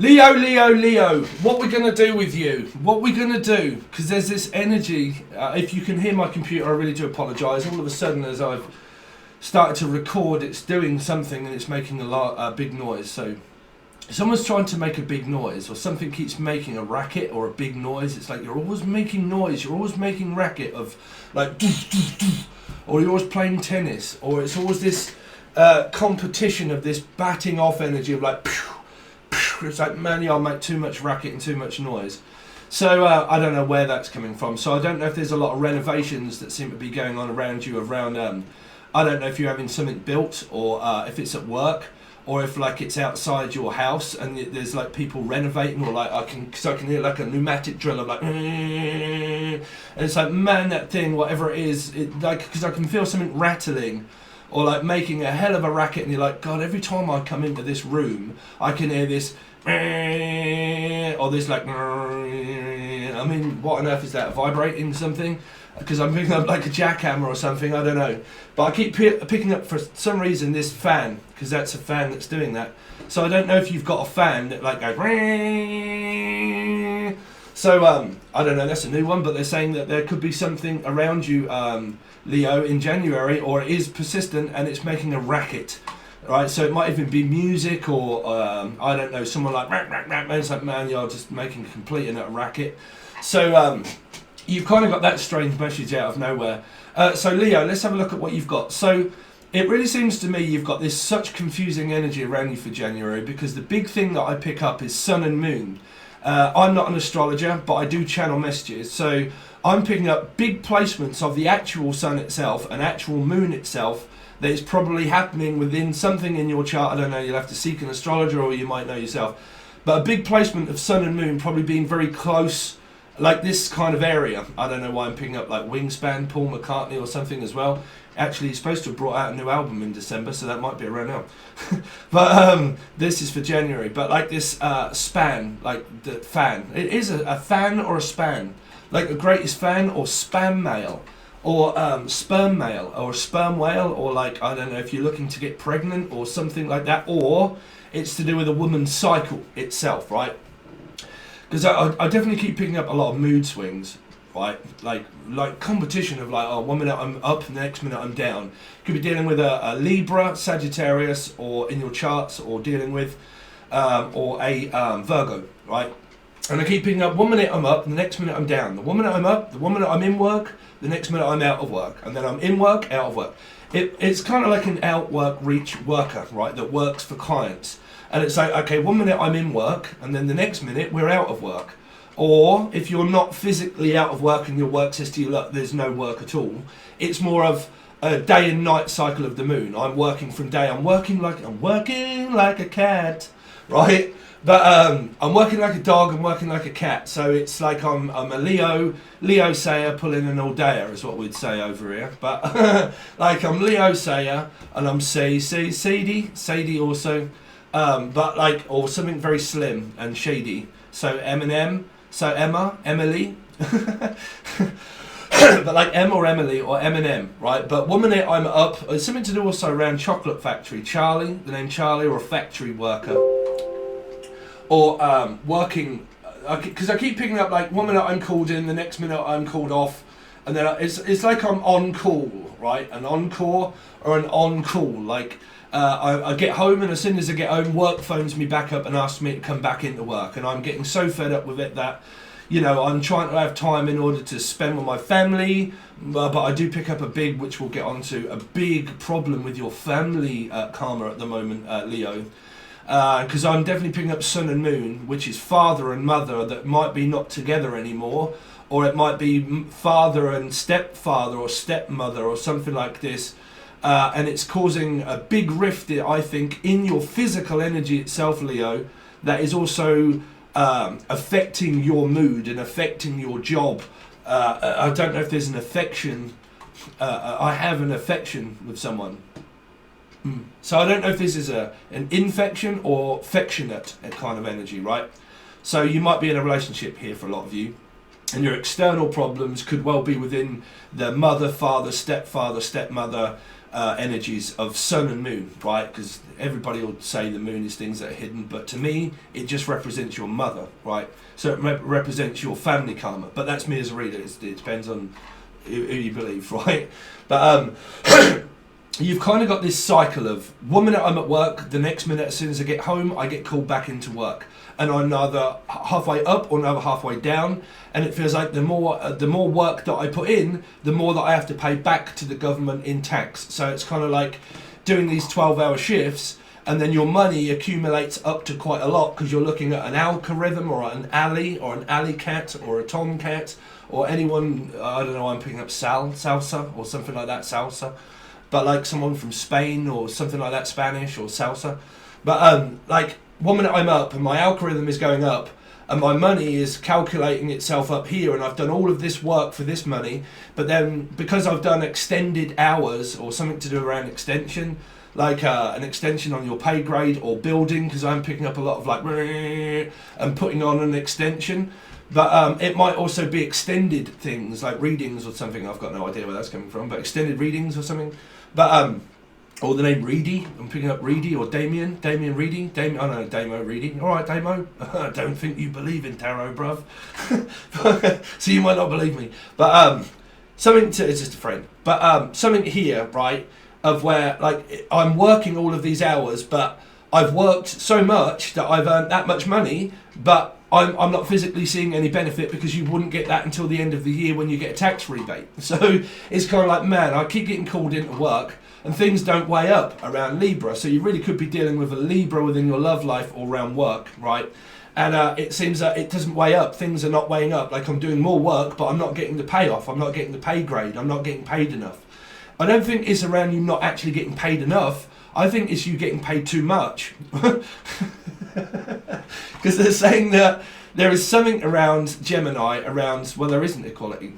Leo, Leo, Leo, what we're going to do with you, what we're going to do, because there's this energy, if you can hear my computer, I really do apologise, all of a sudden as I've started to record, it's doing something and it's making a big noise, so if someone's trying to make a big noise, or something keeps making a racket or a big noise, it's like you're always making noise, you're always making racket of, like, or you're always playing tennis, or it's always this competition of this batting off energy of like, it's like, man, I'll make too much racket and too much noise. So I don't know where that's coming from. So I don't know if there's a lot of renovations that seem to be going on around you. I don't know if you're having something built, or if it's at work, or if like it's outside your house and there's like people renovating, or like I can hear like a pneumatic drill of like, and it's like, man, that thing, whatever it is, like, because I can feel something rattling, or like making a hell of a racket, and you're like, God, every time I come into this room, I can hear this, or this like, I mean, what on earth is that, vibrating something? Because I'm picking up like a jackhammer or something, I don't know. But I keep picking up for some reason this fan, because that's a fan that's doing that. So I don't know if you've got a fan that like goes, so I don't know, that's a new one, but they're saying that there could be something around you, Leo, in January, or it is persistent and it's making a racket. Right, so it might even be music, or I don't know, someone like it's like, man, you're just making a complete and utter racket. So you've kind of got that strange message out of nowhere. So Leo, let's have a look at what you've got. So it really seems to me you've got this such confusing energy around you for January, because the big thing that I pick up is sun and moon. I'm not an astrologer, but I do channel messages. So I'm picking up big placements of the actual sun itself and actual moon itself that is probably happening within something in your chart. I don't know, you'll have to seek an astrologer, or you might know yourself. But a big placement of sun and moon probably being very close, like this kind of area. I don't know why I'm picking up like Wingspan, Paul McCartney or something as well. Actually, he's supposed to have brought out a new album in December, so that might be around now. But this is for January. But like this span, like the fan. It is a fan or a span. Like a greatest fan, or spam mail, or sperm mail, or sperm whale, or like, I don't know, if you're looking to get pregnant or something like that, or it's to do with a woman's cycle itself, right? Because I definitely keep picking up a lot of mood swings, right? Like competition of like, oh, 1 minute I'm up, the next minute I'm down. Could be dealing with a Libra, Sagittarius, or in your charts, or dealing with, or a Virgo, right? And I keep picking up, 1 minute I'm up, the next minute I'm down. The 1 minute I'm up, the 1 minute I'm in work, the next minute I'm out of work. And then I'm in work, out of work. It's kind of like an out-work reach worker, right, that works for clients. And it's like, okay, 1 minute I'm in work, and then the next minute we're out of work. Or if you're not physically out of work and your work says to you, look, there's no work at all, it's more of a day and night cycle of the moon. I'm working from day, I'm working like a cat, right? But I'm working like a dog, I'm working like a cat. So it's like I'm a Leo Sayer pulling an all-dayer is what we'd say over here. But like I'm Leo Sayer, and I'm Sadie also. But like, or something very slim and shady. So Eminem, so Emma, Emily. But like M or Emily or Eminem, right? But 1 minute I'm up. It's something to do also around chocolate factory. Charlie, the name Charlie, or a factory worker. Or working, because I keep picking up like 1 minute I'm called in, the next minute I'm called off. And then it's like I'm on call, right? An encore or an on call. Like I get home, and as soon as I get home, work phones me back up and asks me to come back into work. And I'm getting so fed up with it that, you know, I'm trying to have time in order to spend with my family. But I do pick up a big, which we'll get onto, a big problem with your family karma at the moment, Leo. Because I'm definitely picking up sun and moon, which is father and mother that might be not together anymore. Or it might be father and stepfather or stepmother or something like this. And it's causing a big rift, I think, in your physical energy itself, Leo, that is also affecting your mood and affecting your job. I don't know if there's an affection. I have an affection with someone. So I don't know if this is an infection or affectionate kind of energy, right? So you might be in a relationship here for a lot of you, and your external problems could well be within the mother, father, stepmother, energies of sun and moon, right? Because everybody will say the moon is things that are hidden, but to me it just represents your mother, right? So it represents your family karma, but that's me as a reader. It depends on who you believe, right? But you've kind of got this cycle of 1 minute I'm at work, the next minute as soon as I get home I get called back into work, and I'm neither halfway up or neither halfway down, and it feels like the more work that I put in, the more that I have to pay back to the government in tax. So it's kind of like doing these 12-hour shifts, and then your money accumulates up to quite a lot because you're looking at an algorithm or an alley cat or a tomcat or anyone, I don't know, I'm picking up salsa or something like that, salsa, but like someone from Spain or something like that, Spanish or salsa. But like 1 minute I'm up and my algorithm is going up and my money is calculating itself up here, and I've done all of this work for this money, but then because I've done extended hours or something to do around extension, like an extension on your pay grade or building, because I'm picking up a lot of like and putting on an extension, but it might also be extended things like readings or something. I've got no idea where that's coming from, but extended readings or something. But or the name Reedy, I'm picking up Reedy or Damien Reedy, I don't know, Damo Reedy. All right, Damo, I don't think you believe in tarot, bruv. So you might not believe me, but it's just a friend. But something here, right, of where like I'm working all of these hours, but I've worked so much that I've earned that much money, but I'm not physically seeing any benefit because you wouldn't get that until the end of the year when you get a tax rebate. So it's kind of like, man, I keep getting called into work and things don't weigh up around Libra. So you really could be dealing with a Libra within your love life or around work, right? And it seems that it doesn't weigh up. Things are not weighing up. Like I'm doing more work, but I'm not getting the payoff. I'm not getting the pay grade. I'm not getting paid enough. I don't think it's around you not actually getting paid enough. I think it's you getting paid too much. Because they're saying that there is something around Gemini, around, well, there isn't equality.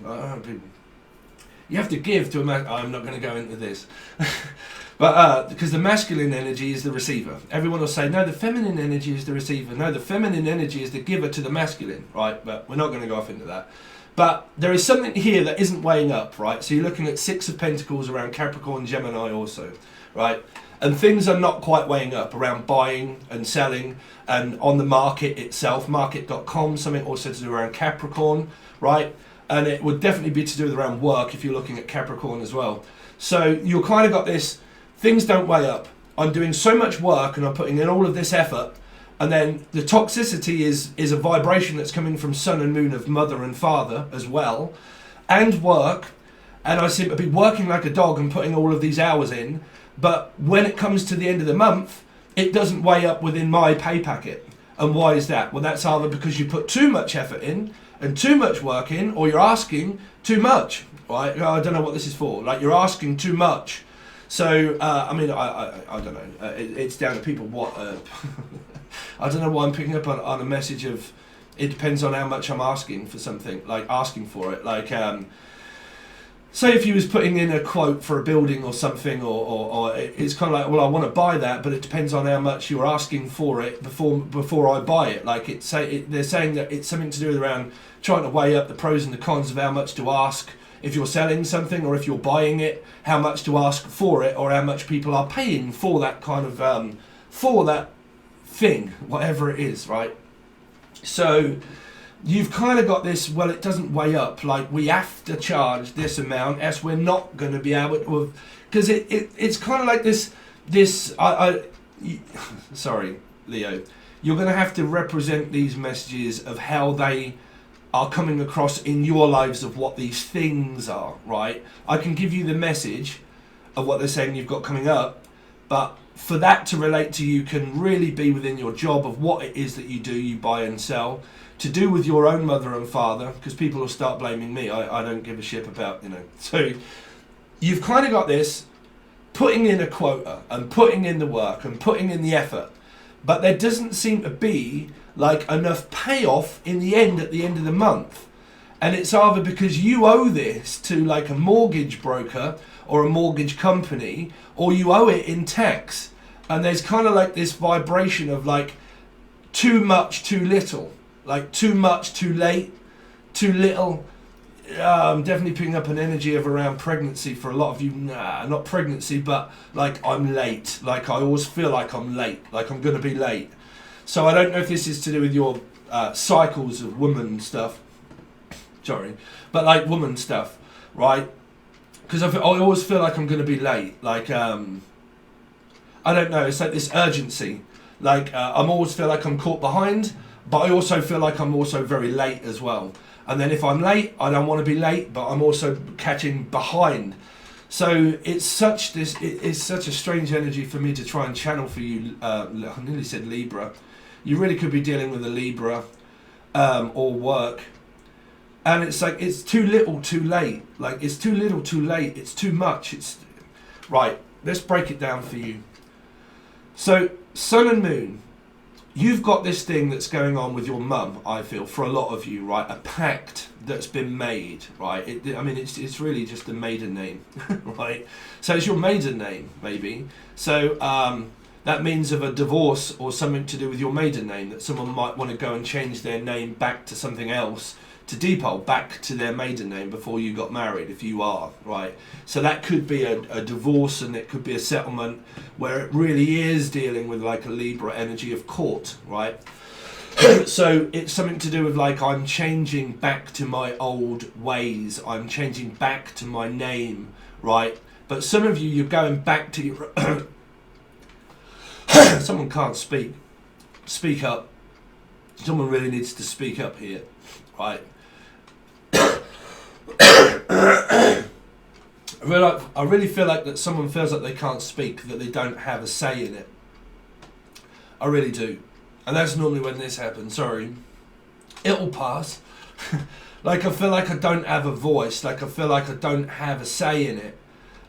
You have to give to a man. I'm not going to go into this. But because the masculine energy is the receiver. Everyone will say, no, the feminine energy is the receiver. No, the feminine energy is the giver to the masculine, right? But we're not going to go off into that. But there is something here that isn't weighing up, right? So you're looking at 6 of Pentacles around Capricorn, Gemini also, right? And things are not quite weighing up around buying and selling and on the market itself, market.com, something also to do around Capricorn, right? And it would definitely be to do with around work if you're looking at Capricorn as well. So you've kind of got this, things don't weigh up. I'm doing so much work and I'm putting in all of this effort, and then the toxicity is a vibration that's coming from sun and moon of mother and father as well, and work, and I seem to be working like a dog and putting all of these hours in, but when it comes to the end of the month, it doesn't weigh up within my pay packet. And why is that? Well, that's either because you put too much effort in and too much work in, or you're asking too much, right? I don't know what this is for. Like, you're asking too much. So, I mean, I don't know. It's down to people what... I don't know why I'm picking up on a message of it depends on how much I'm asking for something, like asking for it. Like, say if you was putting in a quote for a building or something, or it's kind of like, well, I want to buy that, but it depends on how much you're asking for it before I buy it. Like they're saying that it's something to do with around trying to weigh up the pros and the cons of how much to ask if you're selling something, or if you're buying it, how much to ask for it, or how much people are paying for that kind of for that thing, whatever it is, right? So you've kind of got this, well, it doesn't weigh up, like we have to charge this amount, else we're not going to be able to, because it's kind of like this sorry, Leo, you're going to have to represent these messages of how they are coming across in your lives of what these things are, right? I can give you the message of what they're saying you've got coming up, but for that to relate to you can really be within your job of what it is that you do, you buy and sell, to do with your own mother and father, because people will start blaming me. I don't give a shit about, So you've kind of got this, putting in a quota and putting in the work and putting in the effort, but there doesn't seem to be like enough payoff in the end at the end of the month. And it's either because you owe this to like a mortgage broker or a mortgage company, or you owe it in tax. And there's kind of like this vibration of like too much, too little, like too much, too late, too little. I'm definitely picking up an energy of around pregnancy for a lot of you. Nah, not pregnancy, but like I'm late. Like I always feel like I'm late, like I'm going to be late. So I don't know if this is to do with your cycles of woman stuff. Sorry, but like woman stuff, right? Because I always feel like I'm going to be late. Like I don't know. It's like this urgency. Like I'm always feel like I'm caught behind, but I also feel like I'm also very late as well. And then if I'm late, I don't want to be late, but I'm also catching behind. So it's such a strange energy for me to try and channel for you. I nearly said Libra. You really could be dealing with a Libra or work. And it's like, it's too little, too late. Like, it's too little, too late. It's too much. It's right. Let's break it down for you. So, Sun and Moon. You've got this thing that's going on with your mum, I feel, for a lot of you, right? A pact that's been made, right? It's really just a maiden name, right? So it's your maiden name, maybe. So that means of a divorce or something to do with your maiden name, that someone might want to go and change their name back to something else, to depol back to their maiden name before you got married, if you are, right? So that could be a divorce, and it could be a settlement where it really is dealing with like a Libra energy of court, right? So it's something to do with like, I'm changing back to my old ways, I'm changing back to my name, right? But some of you, you're going back to your someone can't speak up. Someone really needs to speak up here, right? I really feel like that someone feels like they can't speak, that they don't have a say in it. I really do. And that's normally when this happens, sorry. It'll pass. Like I feel like I don't have a voice, like I feel like I don't have a say in it.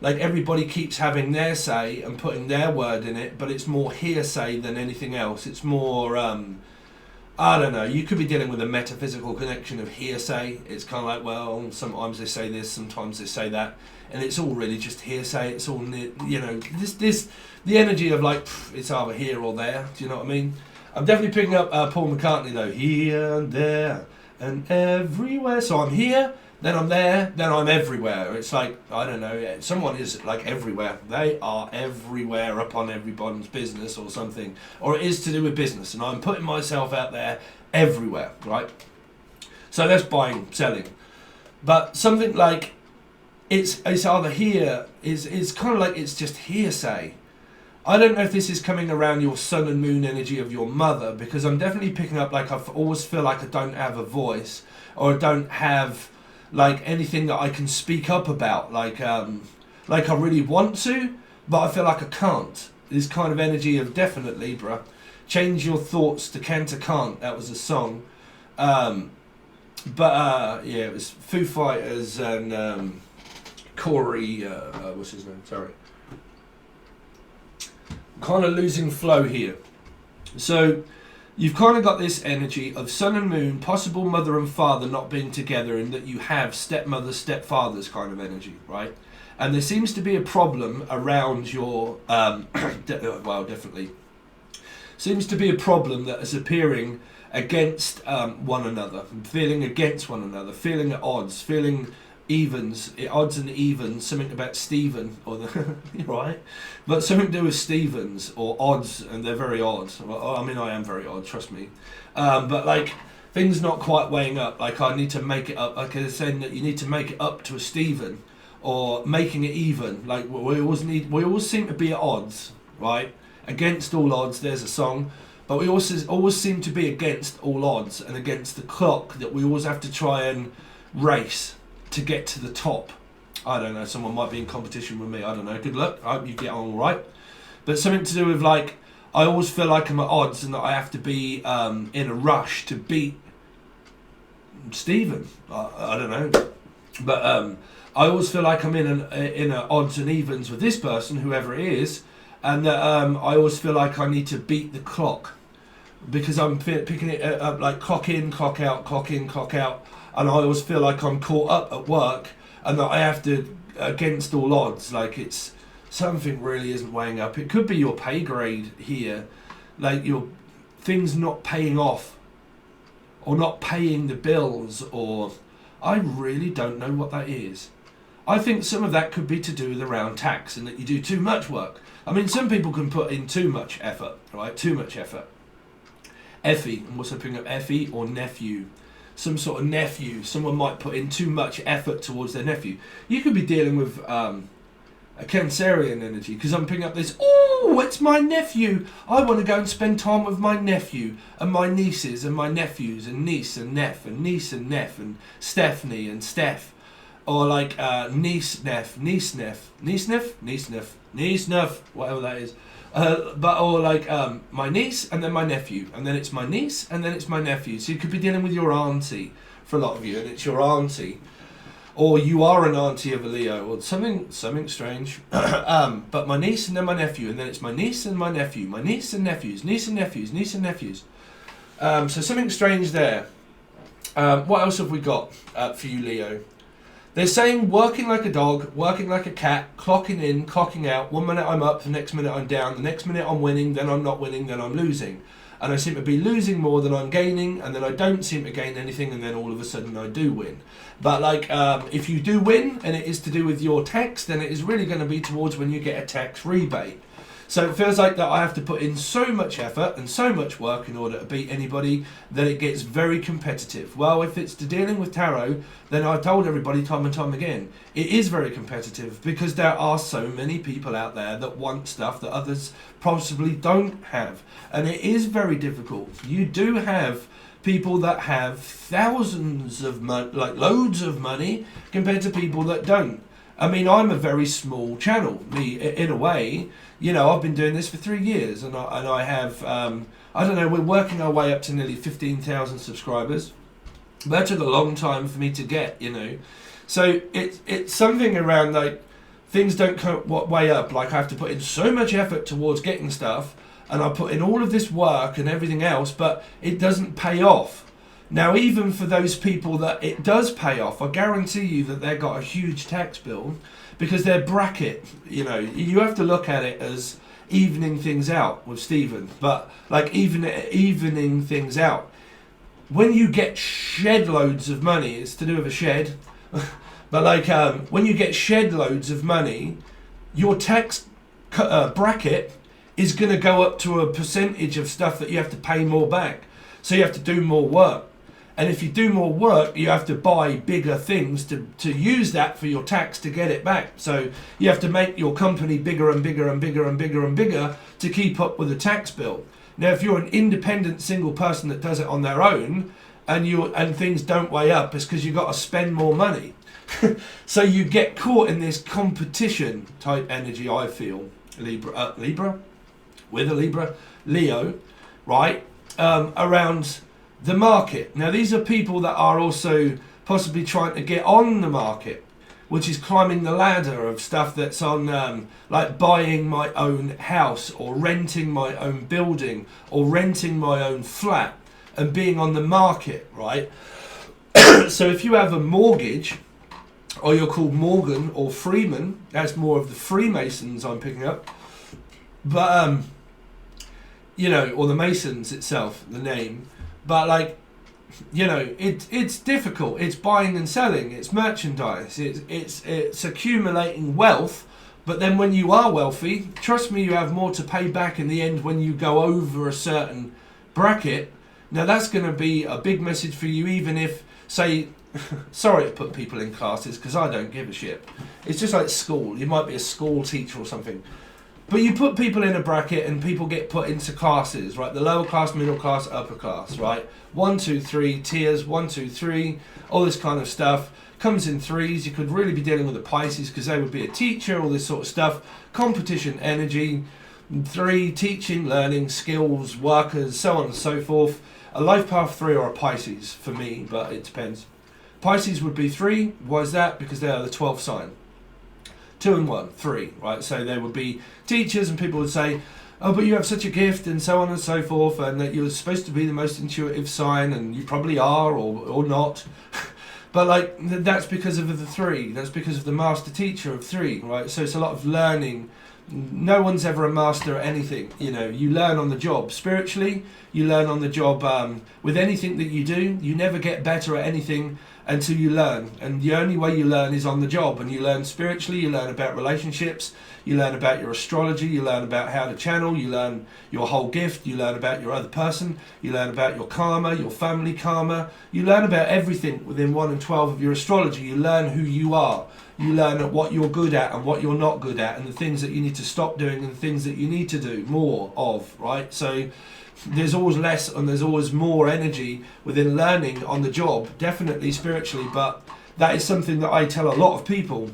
Like everybody keeps having their say and putting their word in it, but it's more hearsay than anything else. It's more, I don't know, you could be dealing with a metaphysical connection of hearsay. It's kind of like, well, sometimes they say this, sometimes they say that, and it's all really just hearsay. It's all, you know, the energy of like, it's either here or there, do you know what I mean? I'm definitely picking up Paul McCartney though, here and there and everywhere. So I'm here, then I'm there, then I'm everywhere. It's like, I don't know, someone is like everywhere. They are everywhere upon everybody's business or something. Or it is to do with business. And I'm putting myself out there everywhere, right? So that's buying, selling. But something like, it's either here, is kind of like it's just hearsay. I don't know if this is coming around your sun and moon energy of your mother, because I'm definitely picking up like I always feel like I don't have a voice, or I don't have like anything that I can speak up about, like I really want to, but I feel like I can't. This kind of energy of definite Libra. Change your thoughts to can't. That was a song. Yeah, it was Foo Fighters and Corey, what's his name? Sorry. Kind of losing flow here. So you've kind of got this energy of sun and moon, possible mother and father not being together, and that you have stepmothers, stepfathers kind of energy, right? And there seems to be a problem around your, well, definitely. Seems to be a problem that is appearing against one another, feeling against one another, feeling at odds, feeling evens, odds and evens, something about Stephen, or the, right? But something to do with Stevens, or odds, and they're very odd. Well, I mean, I am very odd, trust me. But like, things not quite weighing up, like I need to make it up, like they're saying that you need to make it up to a Stephen, or making it even, like we always seem to be at odds, right? Against all odds, there's a song, but we always seem to be against all odds, and against the clock, that we always have to try and race to get to the top. I don't know, someone might be in competition with me, I don't know, good luck, I hope you get on alright. But something to do with like, I always feel like I'm at odds and that I have to be in a rush to beat Stephen, I don't know. But I always feel like I'm in a odds and evens with this person, whoever it is, and that I always feel like I need to beat the clock, because I'm picking it up like clock in, clock out, clock in, clock out. And I always feel like I'm caught up at work, and that I have to, against all odds, like it's something really isn't weighing up. It could be your pay grade here, like your things not paying off, or not paying the bills, or I really don't know what that is. I think some of that could be to do with around tax and that you do too much work. I mean, some people can put in too much effort, right? Too much effort. Effie, I'm also picking up Effie or nephew. Some sort of nephew. Someone might put in too much effort towards their nephew. You could be dealing with a Cancerian energy, because I'm picking up this, oh, it's my nephew. I want to go and spend time with my nephew and my nieces and my nephews and niece and neph and niece and neph and Stephanie and Steph. Or like niece neph, whatever that is. Or like my niece and then my nephew, and then it's my niece and then it's my nephew. So you could be dealing with your auntie for a lot of you, and it's your auntie, or you are an auntie of a Leo, or something strange. But my niece and then my nephew, and then it's my niece and my nephew, my niece and nephews, niece and nephews, niece and nephews. So something strange there. What else have we got for you, Leo? They're saying working like a dog, working like a cat, clocking in, clocking out. 1 minute I'm up, the next minute I'm down, the next minute I'm winning, then I'm not winning, then I'm losing. And I seem to be losing more than I'm gaining, and then I don't seem to gain anything, and then all of a sudden I do win. But like, if you do win, and it is to do with your tax, then it is really going to be towards when you get a tax rebate. So it feels like that I have to put in so much effort and so much work in order to beat anybody that it gets very competitive. Well, if it's to dealing with tarot, then I've told everybody time and time again, it is very competitive because there are so many people out there that want stuff that others possibly don't have. And it is very difficult. You do have people that have thousands of money, like loads of money, compared to people that don't. I mean, I'm a very small channel, me, in a way. You know, I've been doing this for 3 years, and I have, I don't know, we're working our way up to nearly 15,000 subscribers. That took a long time for me to get, you know. So it's something around, like, things don't come way up. Like, I have to put in so much effort towards getting stuff, and I put in all of this work and everything else, but it doesn't pay off. Now, even for those people that it does pay off, I guarantee you that they've got a huge tax bill because their bracket, you know, you have to look at it as evening things out with Stephen, but like evening things out. When you get shed loads of money, it's to do with a shed, but like when you get shed loads of money, your tax bracket is going to go up to a percentage of stuff that you have to pay more back. So you have to do more work. And if you do more work, you have to buy bigger things to use that for your tax to get it back. So you have to make your company bigger and bigger and bigger and bigger and bigger to keep up with the tax bill. Now, if you're an independent single person that does it on their own and things don't weigh up, it's because you've got to spend more money. So you get caught in this competition type energy, I feel. Libra? With a Libra? Leo, right? Around the market. Now, these are people that are also possibly trying to get on the market, which is climbing the ladder of stuff that's on, like buying my own house or renting my own building or renting my own flat and being on the market, right? So if you have a mortgage, or you're called Morgan or Freeman, that's more of the Freemasons I'm picking up, but you know, or the Masons itself, the name. But like, you know, it's difficult. It's buying and selling. It's merchandise. It's accumulating wealth. But then when you are wealthy, trust me, you have more to pay back in the end when you go over a certain bracket. Now that's going to be a big message for you, even if, say, sorry to put people in classes because I don't give a shit. It's just like school. You might be a school teacher or something. But you put people in a bracket and people get put into classes, right? The lower class, middle class, upper class, right? 1, 2, 3, tiers, 1, 2, 3, all this kind of stuff. Comes in threes. You could really be dealing with the Pisces because they would be a teacher, all this sort of stuff. Competition energy. 3, teaching, learning, skills, workers, so on and so forth. A life path 3 or a Pisces for me, but it depends. Pisces would be 3. Why is that? Because they are the 12th sign. 2 and 1, 3, right? So there would be teachers and people would say, oh, but you have such a gift and so on and so forth, and that you're supposed to be the most intuitive sign, and you probably are or not. But like, that's because of the 3. That's because of the master teacher of 3, right? So it's a lot of learning. No one's ever a master at anything. You know, you learn on the job. Spiritually, You learn on the job. With anything that you do, you never get better at anything until you learn. And the only way you learn is on the job. And you learn spiritually, you learn about relationships, you learn about your astrology, you learn about how to channel, you learn your whole gift, you learn about your other person, you learn about your karma, your family karma, you learn about everything within 1 and 12 of your astrology. You learn who you are, you learn what you're good at and what you're not good at, and the things that you need to stop doing and the things that you need to do more of, right? So there's always less and there's always more energy within learning on the job, definitely spiritually, but that is something that I tell a lot of people,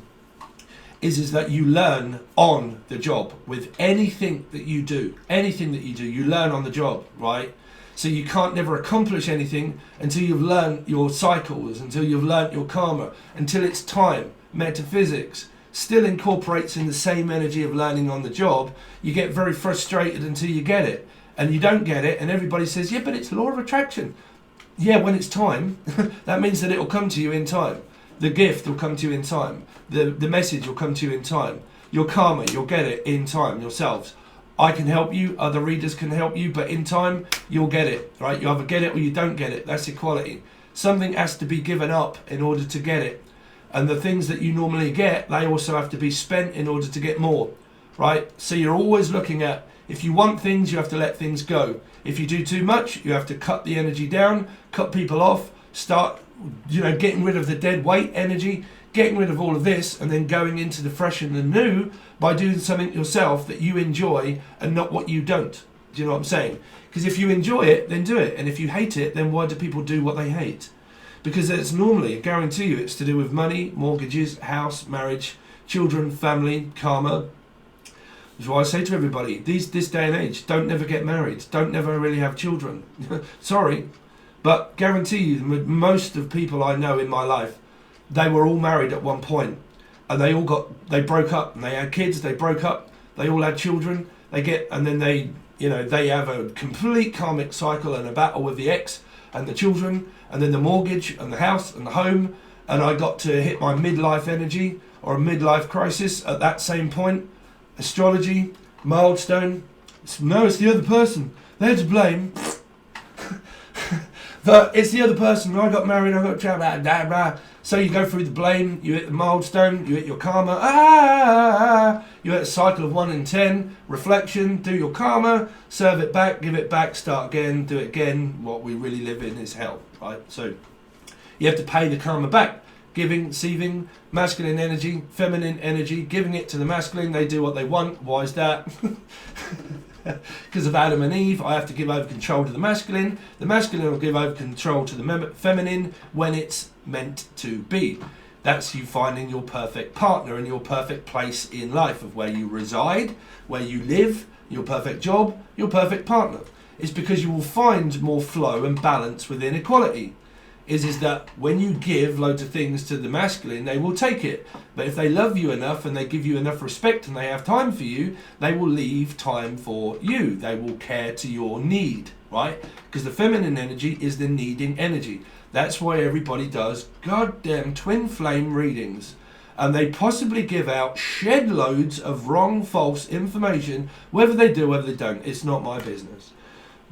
is that you learn on the job with anything that you do. Anything that you do, you learn on the job, right? So you can't never accomplish anything until you've learned your cycles, until you've learned your karma, until it's time. Metaphysics still incorporates in the same energy of learning on the job. You get very frustrated until you get it. And you don't get it, and everybody says, yeah, but it's law of attraction. Yeah, when it's time, that means that it will come to you in time. The gift will come to you in time. The message will come to you in time. Your karma, you'll get it in time yourselves. I can help you, other readers can help you, but in time, you'll get it, right? You either get it or you don't get it. That's equality. Something has to be given up in order to get it. And the things that you normally get, they also have to be spent in order to get more, right? So you're always looking at, if you want things, you have to let things go. If you do too much, you have to cut the energy down, cut people off, start, getting rid of the dead weight energy, getting rid of all of this, and then going into the fresh and the new by doing something yourself that you enjoy and not what you don't. Do you know what I'm saying? Because if you enjoy it, then do it. And if you hate it, then why do people do what they hate? Because it's normally, I guarantee you, it's to do with money, mortgages, house, marriage, children, family, karma. That's why I say to everybody, this day and age, don't never get married. Don't never really have children. Sorry. But guarantee you, most of people I know in my life, they were all married at one point. And they broke up and they had kids, they broke up, they all had children, and then they have a complete karmic cycle and a battle with the ex and the children, and then the mortgage and the house and the home. And I got to hit my midlife energy or a midlife crisis at that same point. Astrology, milestone. It's the other person. They're to blame. But it's the other person. I got married, I got trapped. So you go through the blame, you hit the milestone, you hit your karma. You hit a cycle of 1 in 10. Reflection, do your karma, serve it back, give it back, start again, do it again. What we really live in is hell, right? So you have to pay the karma back. Giving, receiving, masculine energy, feminine energy, giving it to the masculine, they do what they want. Why is that? Because of Adam and Eve, I have to give over control to the masculine will give over control to the feminine when it's meant to be. That's you finding your perfect partner and your perfect place in life of where you reside, where you live, your perfect job, your perfect partner. It's because you will find more flow and balance within equality. Is that when you give loads of things to the masculine, they will take it. But if they love you enough and they give you enough respect and they have time for you, they will leave time for you. They will care to your need, right? Because the feminine energy is the needing energy. That's why everybody does goddamn twin flame readings. And they possibly give out shed loads of wrong, false information, whether they do, whether they don't. It's not my business.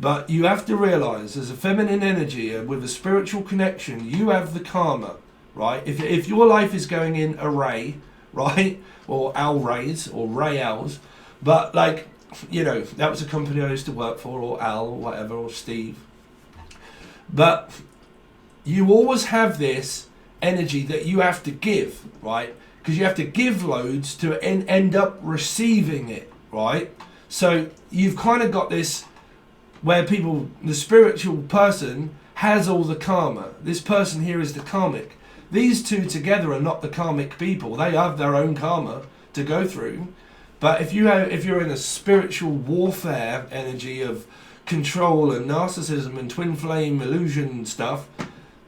But you have to realise, as a feminine energy with a spiritual connection, you have the karma, right? If your life is going in array, right, or Al Rays or Ray Als, but that was a company I used to work for, or Al, or whatever, or Steve. But you always have this energy that you have to give, right? Because you have to give loads to end up receiving it, right? So you've kind of got this where the spiritual person has all the karma. This person here is the karmic. These two together are not the karmic people. They have their own karma to go through. But if you're in a spiritual warfare energy of control and narcissism and twin flame illusion stuff,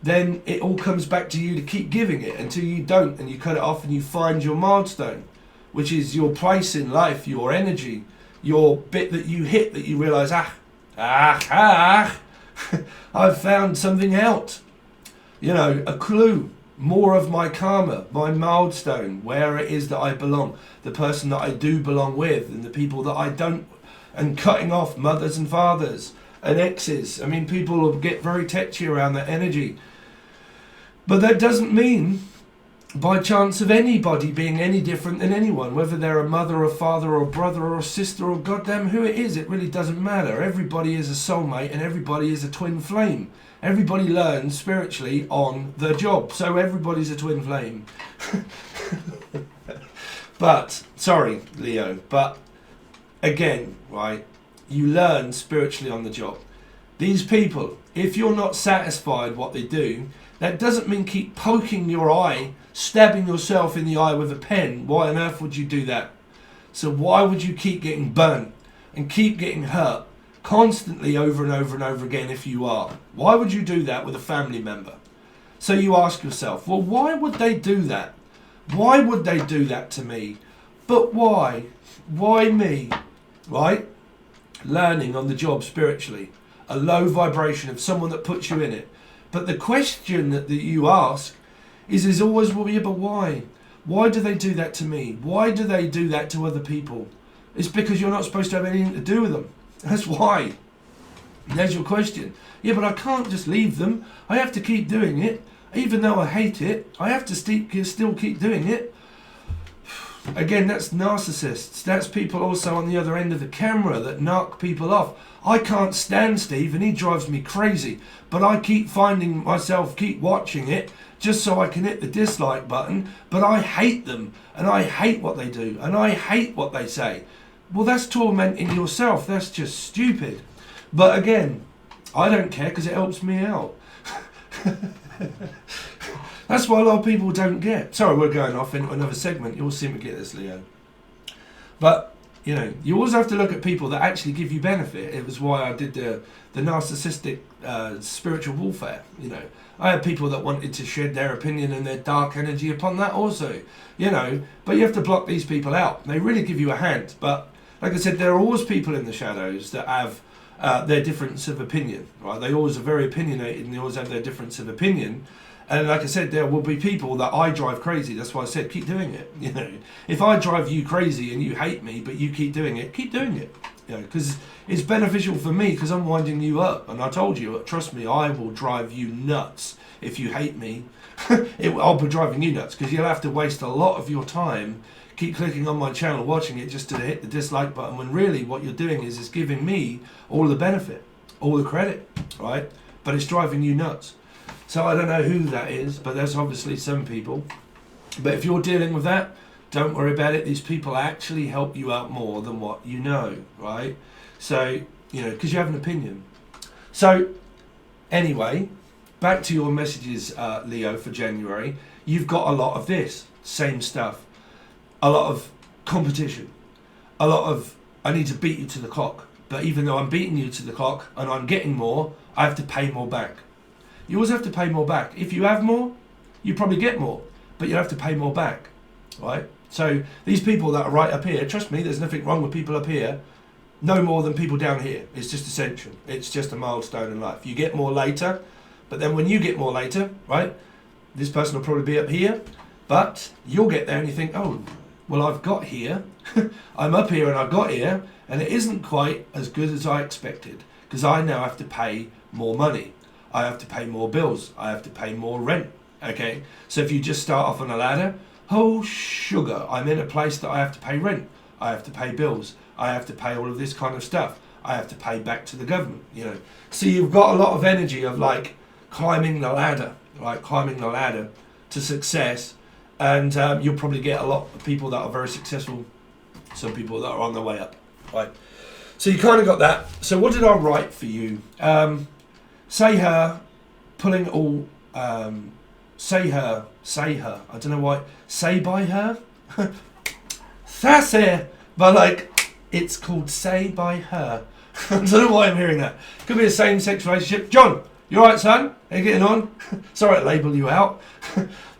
then it all comes back to you to keep giving it until you don't, and you cut it off and you find your milestone, which is your place in life, your energy, your bit that you hit that you realise, I've found something out. A clue, more of my karma, my milestone, where it is that I belong, the person that I do belong with, and the people that I don't, and cutting off mothers and fathers, and exes. I mean, people will get very touchy around that energy. But that doesn't mean by chance of anybody being any different than anyone, whether they're a mother or father or brother or sister or goddamn who it is, it really doesn't matter. Everybody is a soulmate and everybody is a twin flame. Everybody learns spiritually on the job, so everybody's a twin flame. But, sorry Leo, but again, right, you learn spiritually on the job. These people, if you're not satisfied what they do, that doesn't mean keep poking your eye, stabbing yourself in the eye with a pen. Why on earth would you do that? So why would you keep getting burnt and keep getting hurt constantly over and over and over again if you are? Why would you do that with a family member? So you ask yourself, well, why would they do that? Why would they do that to me? But why? Why me? Right? Learning on the job spiritually. A low vibration of someone that puts you in it. But the question that you ask is always, well, yeah, but why? Why do they do that to me? Why do they do that to other people? It's because you're not supposed to have anything to do with them. That's why. There's your question. Yeah, but I can't just leave them. I have to keep doing it. Even though I hate it, I have to still keep doing it. Again, that's narcissists. That's people also on the other end of the camera that knock people off. I can't stand Steve and he drives me crazy, but I keep finding myself keep watching it just so I can hit the dislike button, but I hate them and I hate what they do and I hate what they say. Well, that's tormenting yourself. That's just stupid. But again, I don't care because it helps me out. That's what a lot of people don't get. Sorry, we're going off into another segment. You'll seem to get this, Leo. But, you know, you always have to look at people that actually give you benefit. It was why I did the narcissistic spiritual warfare. You know, I had people that wanted to shed their opinion and their dark energy upon that also. You know, but you have to block these people out. They really give you a hand. But, like I said, there are always people in the shadows that have their difference of opinion. Right? They always are very opinionated and they always have their difference of opinion. And like I said, there will be people that I drive crazy. That's why I said keep doing it. You know, if I drive you crazy and you hate me, but you keep doing it, keep doing it. You know, because it's beneficial for me because I'm winding you up. And I told you, trust me, I will drive you nuts if you hate me. I'll be driving you nuts because you'll have to waste a lot of your time keep clicking on my channel, watching it just to hit the dislike button. When really what you're doing is giving me all the benefit, all the credit, right? But it's driving you nuts. So I don't know who that is, but there's obviously some people. But if you're dealing with that, don't worry about it. These people actually help you out more than what you know, right? So, you know, because you have an opinion. So, anyway, back to your messages, Leo, for January. You've got a lot of this, same stuff. A lot of competition. A lot of, I need to beat you to the clock. But even though I'm beating you to the clock and I'm getting more, I have to pay more back. You always have to pay more back. If you have more, you probably get more, but you have to pay more back, right? So these people that are right up here, trust me, there's nothing wrong with people up here, no more than people down here. It's just ascension. It's just a milestone in life. You get more later, but then when you get more later, right, this person will probably be up here, but you'll get there and you think, oh, well, I've got here, I'm up here and I got here, and it isn't quite as good as I expected, because I now have to pay more money. I have to pay more bills. I have to pay more rent. Okay? So if you just start off on a ladder, oh sugar, I'm in a place that I have to pay rent. I have to pay bills. I have to pay all of this kind of stuff. I have to pay back to the government, you know. So you've got a lot of energy of like climbing the ladder, right? Climbing the ladder to success. And you'll probably get a lot of people that are very successful. Some people that are on their way up, right? So you kind of got that. So what did I write for you? Say her, pulling all, say her, I don't know why, say by her? That's it, but like, it's called say by her. I don't know why I'm hearing that. Could be a same-sex relationship. John, you alright, son? How you getting on? Sorry to label you out,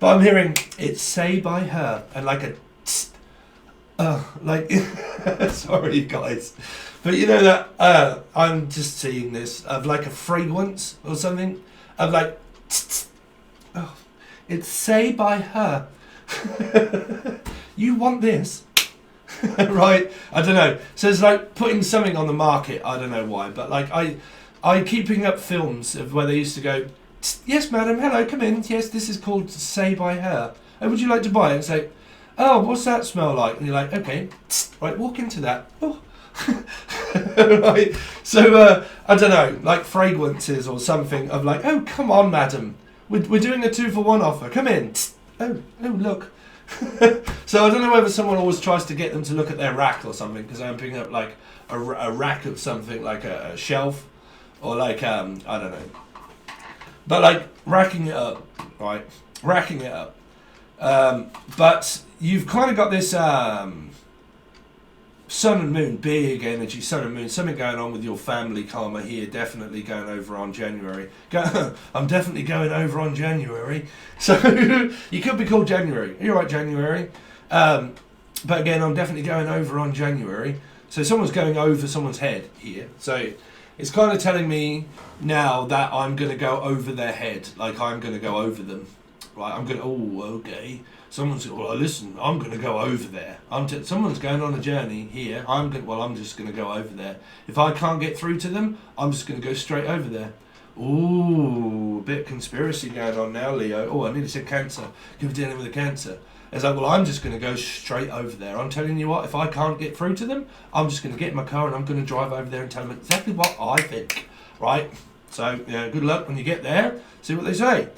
but I'm hearing it's say by her, and like a tst, like, sorry guys. But you know that, I'm just seeing this, of like a fragrance or something, of like, oh, it's say by her. You want this, right? I don't know. So it's like putting something on the market, I don't know why, but like I keep picking up films of where they used to go, yes, madam, hello, come in. Yes, this is called Say by Her. Oh, would you like to buy it? It's like, oh, what's that smell like? And you're like, okay, right, walk into that. Oh. Right. So, I don't know, like fragrances or something of like, oh, come on, madam. We're doing a 2-for-1 offer. Come in. Oh, look. So I don't know whether someone always tries to get them to look at their rack or something, because I'm picking up like a rack of something, like a shelf, or like, I don't know. But like racking it up, right? Racking it up. But you've kind of got this sun and moon, big energy, sun and moon, something going on with your family karma here, definitely going over on January. I'm definitely going over on January. So you could be called January. You're right, January. But again, I'm definitely going over on January. So someone's going over someone's head here. So it's kind of telling me now that I'm going to go over their head, like I'm going to go over them. Right, I'm going to, oh, okay. Someone's, well, listen, I'm going to go over there. Someone's going on a journey here. I'm just going to go over there. If I can't get through to them, I'm just going to go straight over there. Ooh, a bit of conspiracy going on now, Leo. Oh, I nearly said cancer. You're dealing with a cancer. It's like, well, I'm just going to go straight over there. I'm telling you what, if I can't get through to them, I'm just going to get in my car and I'm going to drive over there and tell them exactly what I think. Right? So, yeah, good luck when you get there. See what they say.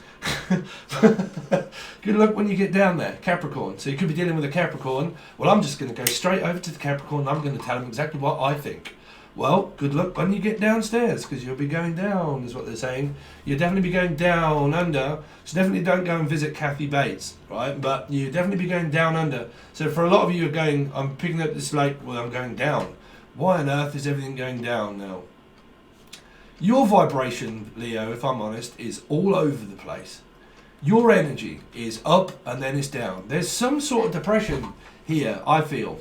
Good luck when you get down there, Capricorn. So you could be dealing with a Capricorn. Well, I'm just going to go straight over to the Capricorn and I'm going to tell them exactly what I think. Well, good luck when you get downstairs, because you'll be going down, is what they're saying. You'll definitely be going down under. So definitely don't go and visit Kathy Bates, right? But you definitely be going down under. So for a lot of you are going, I'm picking up this like, well, I'm going down. Why on earth is everything going down now? Your vibration, Leo, if I'm honest, is all over the place. Your energy is up and then it's down. There's some sort of depression here, I feel.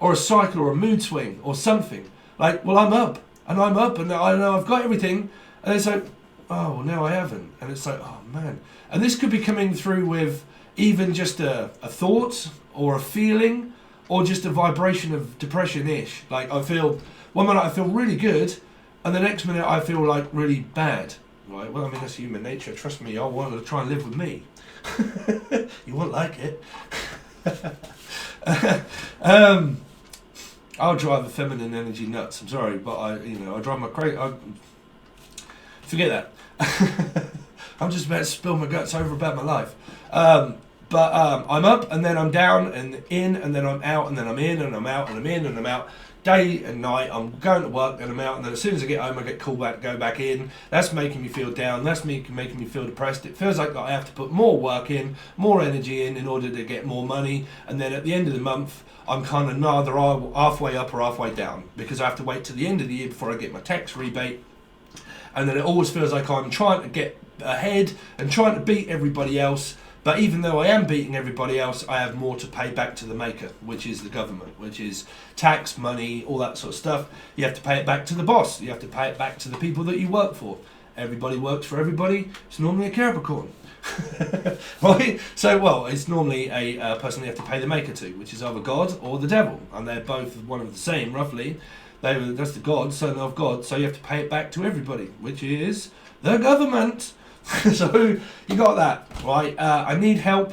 Or a cycle or a mood swing or something. Like, well, I'm up and I know I've got everything. And it's like, oh, well, no, I haven't. And it's like, oh, man. And this could be coming through with even just a thought or a feeling or just a vibration of depression-ish. Like, I feel, one minute I feel really good, and the next minute I feel like really bad. Right? Well, I mean, that's human nature. Trust me, I want to try and live with me. You won't like it. I'll drive a feminine energy nuts. I'm sorry, but I drive my crazy. Forget that. I'm just about to spill my guts over about my life. But I'm up and then I'm down and in and then I'm out and then I'm in and I'm out and I'm in and I'm out. Day and night, I'm going to work and I'm out, and then as soon as I get home I get called back to go back in. That's making me feel down, that's making me feel depressed. It feels like I have to put more work in, more energy in order to get more money, and then at the end of the month I'm kind of neither halfway up or halfway down, because I have to wait till the end of the year before I get my tax rebate. And then it always feels like I'm trying to get ahead and trying to beat everybody else. But even though I am beating everybody else, I have more to pay back to the maker, which is the government, which is tax, money, all that sort of stuff. You have to pay it back to the boss. You have to pay it back to the people that you work for. Everybody works for everybody. It's normally a Capricorn. Right? So, well, it's normally a person you have to pay the maker to, which is either God or the devil. And they're both one of the same, roughly. That's the God, son of God. So you have to pay it back to everybody, which is the government. So you got that, right? I need help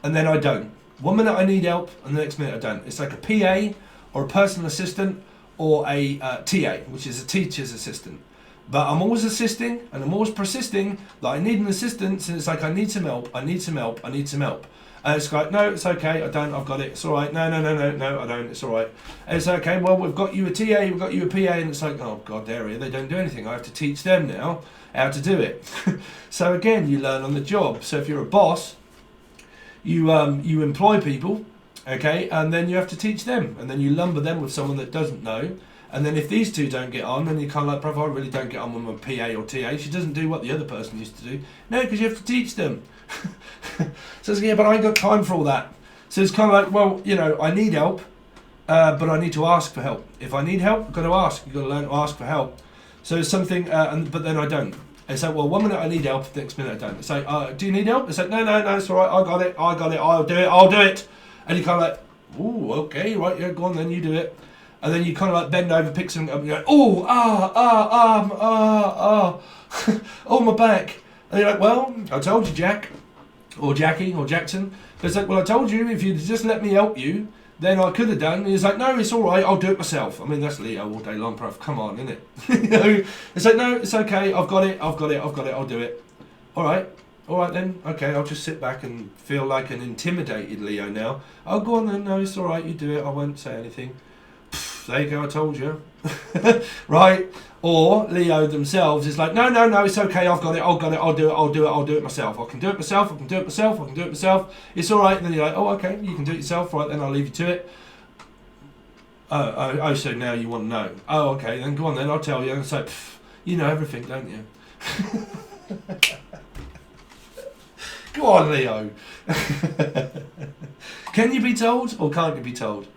and then I don't. 1 minute I need help and the next minute I don't. It's like a PA or a personal assistant or a TA, which is a teacher's assistant. But I'm always assisting and I'm always persisting that I need an assistant, and it's like I need some help, I need some help, I need some help. And it's like, no, it's okay, I don't, I've got it, it's alright, no, I don't, it's alright. And it's okay, well, we've got you a TA, we've got you a PA, and it's like, oh God, they don't do anything, I have to teach them now how to do it. So again, you learn on the job. So if you're a boss, you employ people, okay, and then you have to teach them, and then you lumber them with someone that doesn't know. And then if these two don't get on, then you're kind of like, brother, I really don't get on with my PA or TA. She doesn't do what the other person used to do. No, because you have to teach them. So it's, yeah, but I ain't got time for all that. So it's kind of like, well, I need help, but I need to ask for help. If I need help, I've got to ask. You've got to learn to ask for help. So it's something, but then I don't. It's like, well, 1 minute I need help, the next minute I don't. It's like, do you need help? It's like, no, it's all right, I got it, I'll do it. And you're kind of like, ooh, okay, right, yeah, go on then, you do it. and then you kind of like bend over, pick something up, and you go, oh, oh, my back. And you're like, well, I told you, Jack, or Jackie, or Jackson. But it's like, well, I told you, if you'd just let me help you, then I could have done. And he's like, no, it's all right, I'll do it myself. I mean, that's Leo all day long, bruv. Come on, innit? You know, it's like, no, it's okay, I've got it, I'll do it. All right then, okay, I'll just sit back and feel like an intimidated Leo now. Oh, go on then, no, it's all right, you do it, I won't say anything. Pfft, there you go, I told you. Right? Or Leo themselves is like, no, it's okay, I'll do it myself. I can do it myself. It's all right. And then you're like, oh, okay, you can do it yourself. Right, then I'll leave you to it. Oh, so now you want to know. Oh, okay, then go on then, I'll tell you. And it's like, you know everything, don't you? Go on, Leo. Can you be told or can't you be told?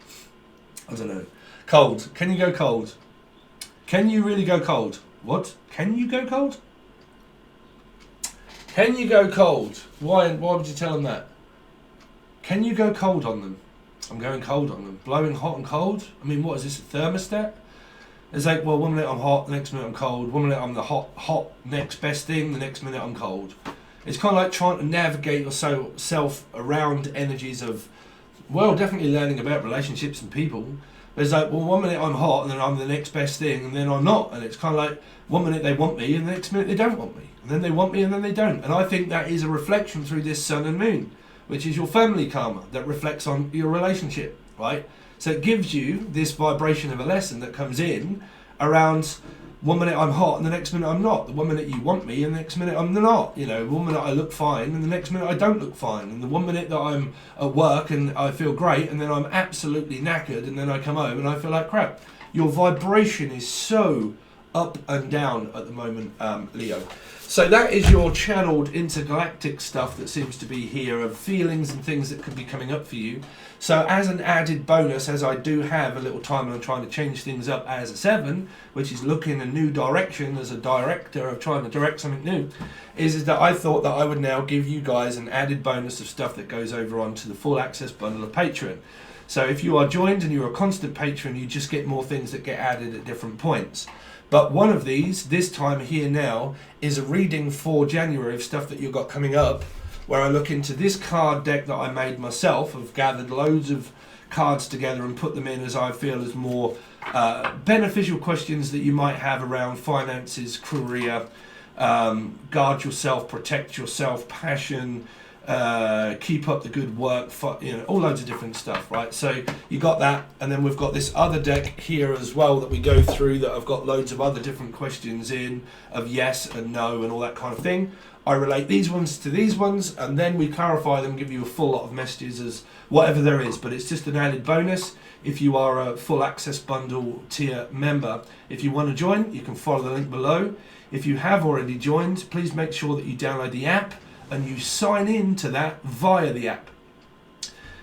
I don't know. Cold. Can you go cold? Can you really go cold? What? Can you go cold? Can you go cold? Why would you tell them that? Can you go cold on them? I'm going cold on them. Blowing hot and cold? I mean, what is this, a thermostat? It's like, well, 1 minute I'm hot, the next minute I'm cold. 1 minute I'm the hot next best thing, the next minute I'm cold. It's kind of like trying to navigate yourself around energies of, well, definitely learning about relationships and people. It's like, well, 1 minute I'm hot and then I'm the next best thing and then I'm not. And it's kind of like 1 minute they want me and the next minute they don't want me. And then they want me and then they don't. And I think that is a reflection through this sun and moon, which is your family karma that reflects on your relationship, right? So it gives you this vibration of a lesson that comes in around 1 minute I'm hot and the next minute I'm not. The 1 minute you want me and the next minute I'm not. You know, 1 minute I look fine and the next minute I don't look fine. And the 1 minute that I'm at work and I feel great and then I'm absolutely knackered and then I come home and I feel like crap. Your vibration is so up and down at the moment, Leo. So that is your channeled intergalactic stuff that seems to be here of feelings and things that could be coming up for you. So as an added bonus, as I do have a little time and I'm trying to change things up as a 7, which is looking a new direction as a director of trying to direct something new, is that I thought that I would now give you guys an added bonus of stuff that goes over onto the full access bundle of Patreon. So if you are joined and you're a constant patron, you just get more things that get added at different points. But one of these, this time here now, is a reading for January of stuff that you've got coming up, where I look into this card deck that I made myself. I've gathered loads of cards together and put them in as I feel as more beneficial questions that you might have around finances, career, guard yourself, protect yourself, passion, keep up the good work, all loads of different stuff, right? So you got that, and then we've got this other deck here as well that we go through that I've got loads of other different questions in of yes and no and all that kind of thing. I relate these ones to these ones and then we clarify them, give you a full lot of messages as whatever there is, but it's just an added bonus if you are a full access bundle tier member. If you want to join, you can follow the link below. If you have already joined, please make sure that you download the app and you sign in to that via the app,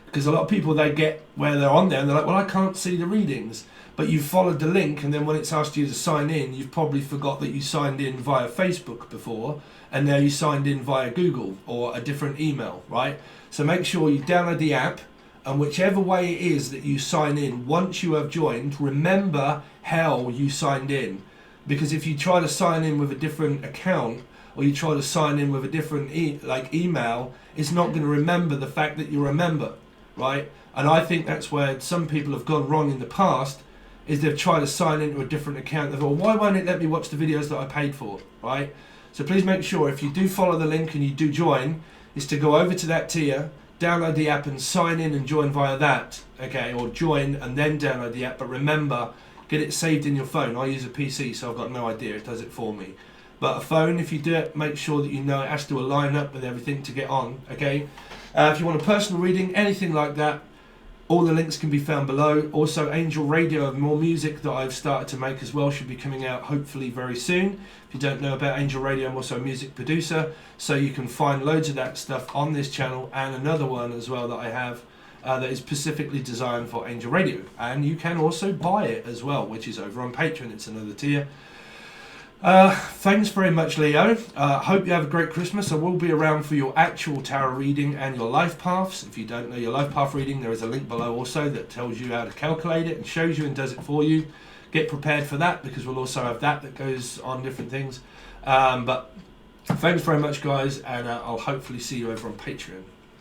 because a lot of people, they get where they're on there and they're like, well, I can't see the readings, but you followed the link and then when it's asked you to sign in, you've probably forgot that you signed in via Facebook before and now you signed in via Google or a different email, right? So make sure you download the app, and whichever way it is that you sign in, once you have joined, remember how you signed in, because if you try to sign in with a different account or you try to sign in with a different email, it's not going to remember the fact that you're a member, right? And I think that's where some people have gone wrong in the past, is they've tried to sign into a different account. They've thought, why won't it let me watch the videos that I paid for, right? So please make sure, if you do follow the link and you do join, is to go over to that tier, download the app and sign in and join via that, okay? Or join and then download the app, but remember, get it saved in your phone. I use a PC, so I've got no idea, it does it for me. But a phone, if you do it, make sure that you know it has to align up with everything to get on, okay? If you want a personal reading, anything like that, all the links can be found below. Also, Angel Radio, more music that I've started to make as well, should be coming out hopefully very soon. If you don't know about Angel Radio, I'm also a music producer, so you can find loads of that stuff on this channel, and another one as well that I have that is specifically designed for Angel Radio. And you can also buy it as well, which is over on Patreon. It's another tier. Thanks very much, Leo. Hope you have a great Christmas. I will be around for your actual tarot reading and your life paths. If you don't know your life path reading, there is a link below also that tells you how to calculate it and shows you and does it for you. Get prepared for that, because we'll also have that goes on different things. But thanks very much, guys, and I'll hopefully see you over on Patreon.